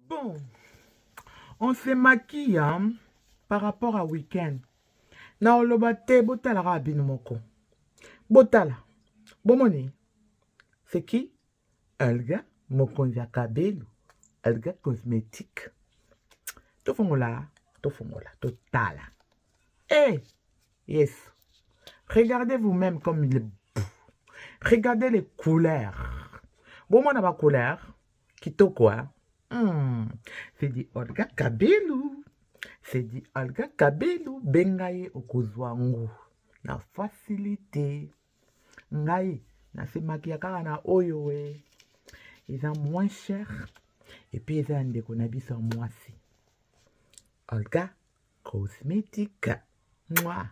Bon, on se maquille hein, par rapport à week-end. Na oloba te botala rabino moko. Botala. Bomoni. C'est qui? Olga Mokonza Kabelu. Olga cosmétique. Tofongola. Tofongola. Totala. Eh! Yes. Regardez vous-même comme il est beau. Regardez les couleurs. Bon, on a pas couleur. Kitoko, hein? C'est dit Olga Kabelu. C'est dit Olga Kabelu. Bengaye okozwangu. Na facilité. Ngai. Na se maquilla kaka na oyo we. Ils sont moins chers. Et puis ils ont des connaissances moi aussi. Olga Cosmétique. Moi.